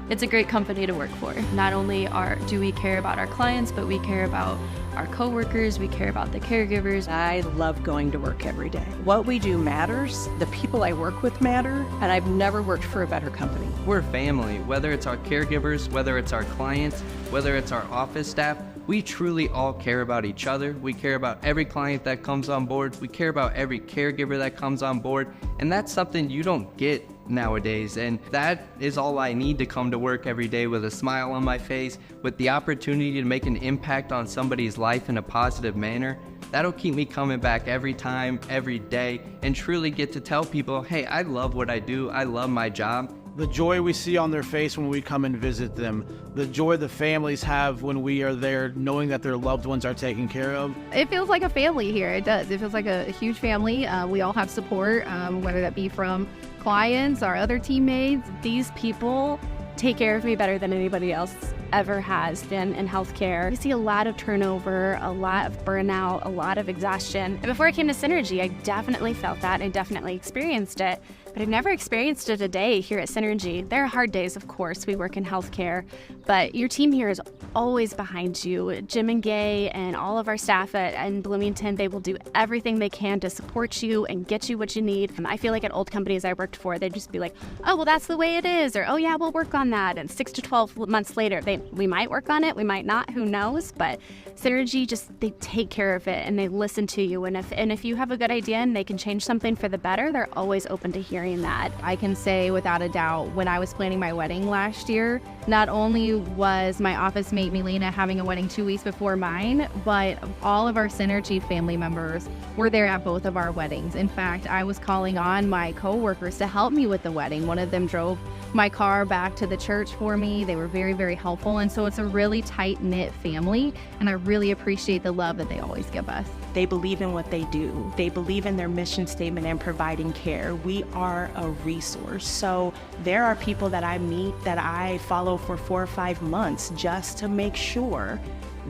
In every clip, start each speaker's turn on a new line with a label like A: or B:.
A: It's a great company to work for. Not only do we care about our clients, but we care about our coworkers, we care about the caregivers.
B: I love going to work every day. What we do matters, the people I work with matter, and I've never worked for a better company.
C: We're family, whether it's our caregivers, whether it's our clients, whether it's our office staff. We truly all care about each other. We care about every client that comes on board. We care about every caregiver that comes on board. And that's something you don't get nowadays. And that is all I need to come to work every day with a smile on my face, with the opportunity to make an impact on somebody's life in a positive manner. That'll keep me coming back every time, every day, and truly get to tell people, hey, I love what I do. I love my job.
D: The joy we see on their face when we come and visit them, the joy the families have when we are there knowing that their loved ones are taken care of.
E: It feels like a family here. It does. It feels like a huge family. We all have support, whether that be from clients, our other teammates.
F: These people take care of me better than anybody else ever has been in healthcare. We see a lot of turnover, a lot of burnout, a lot of exhaustion. And before I came to Synergy, I definitely felt that. I definitely experienced it. But I've never experienced it a day here at Synergy. There are hard days, of course. We work in healthcare, but your team here is always behind you. Jim and Gay and all of our staff in Bloomington, they will do everything they can to support you and get you what you need. And I feel like at old companies I worked for, they'd just be like, oh, well, that's the way it is. Or, oh, yeah, we'll work on that. And 6 to 12 months later, we might work on it. We might not. Who knows? But Synergy, they take care of it and they listen to you. And if you have a good idea and they can change something for the better, they're always open to hearing that.
E: I can say without a doubt, when I was planning my wedding last year, not only was my office mate Melina having a wedding 2 weeks before mine, but all of our Synergy family members were there at both of our weddings. In fact, I was calling on my coworkers to help me with the wedding. One of them drove my car back to the church for me. They were very, very helpful. And so it's a really tight-knit family, and I really appreciate the love that they always give us.
B: They believe in what they do. They believe in their mission statement and providing care. We are a resource. So there are people that I meet that I follow for 4 or 5 months just to make sure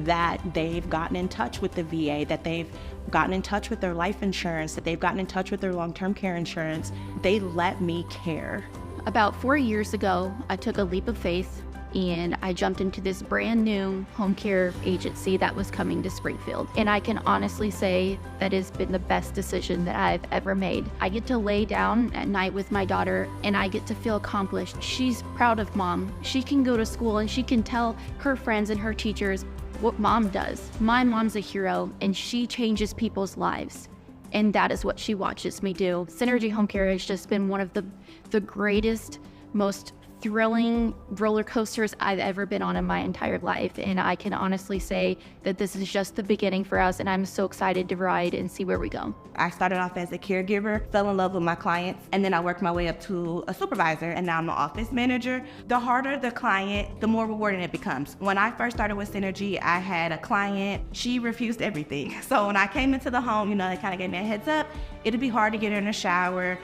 B: that they've gotten in touch with the VA, that they've gotten in touch with their life insurance, that they've gotten in touch with their long-term care insurance. They let me care.
A: About 4 years ago, I took a leap of faith and I jumped into this brand new home care agency that was coming to Springfield. And I can honestly say that has been the best decision that I've ever made. I get to lay down at night with my daughter and I get to feel accomplished. She's proud of mom. She can go to school and she can tell her friends and her teachers what mom does. My mom's a hero and she changes people's lives. And that is what she watches me do. Synergy Home Care has just been one of the greatest, most thrilling roller coasters I've ever been on in my entire life. And I can honestly say that this is just the beginning for us, and I'm so excited to ride and see where we go.
G: I started off as a caregiver, fell in love with my clients, and then I worked my way up to a supervisor, and now I'm an office manager. The harder the client, the more rewarding it becomes. When I first started with Synergy, I had a client, she refused everything. So when I came into the home, they kind of gave me a heads up. It'd be hard to get her in the shower.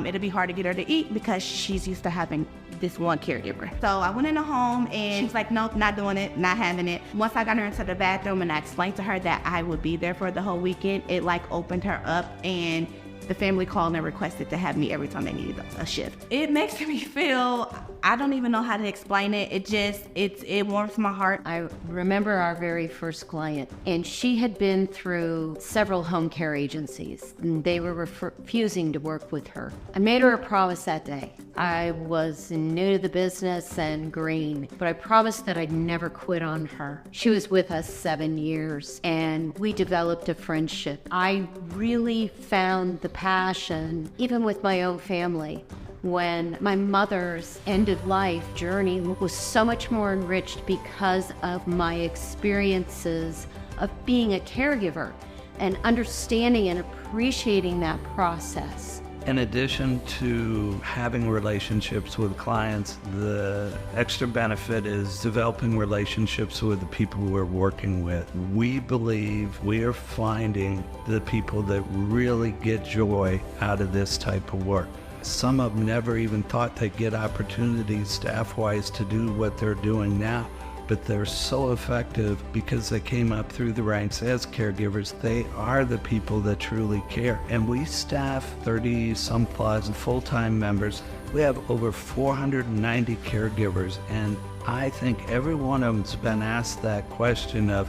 G: It'd be hard to get her to eat because she's used to having this one caregiver. So I went in the home and she's like, nope, not doing it, not having it. Once I got her into the bathroom and I explained to her that I would be there for the whole weekend, it opened her up, and the family called and requested to have me every time they needed a shift. It makes me feel, I don't even know how to explain it. It warms my heart.
H: I remember our very first client, and she had been through several home care agencies, and they were refusing to work with her. I made her a promise that day. I was new to the business and green, but I promised that I'd never quit on her. She was with us 7 years, and we developed a friendship. I really found the passion, even with my own family, when my mother's end-of-life journey was so much more enriched because of my experiences of being a caregiver and understanding and appreciating that process.
I: In addition to having relationships with clients, the extra benefit is developing relationships with the people we're working with. We believe we are finding the people that really get joy out of this type of work. Some of them never even thought they'd get opportunities staff-wise to do what they're doing now, but they're so effective because they came up through the ranks as caregivers. They are the people that truly care. And we staff 30-some plus full-time members We have over 490 caregivers, and I think every one of them's been asked that question of,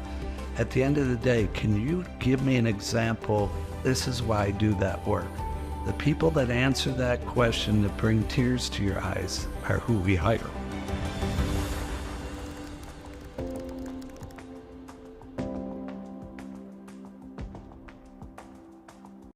I: at the end of the day, can you give me an example? This is why I do that work. The people that answer that question that bring tears to your eyes are who we hire.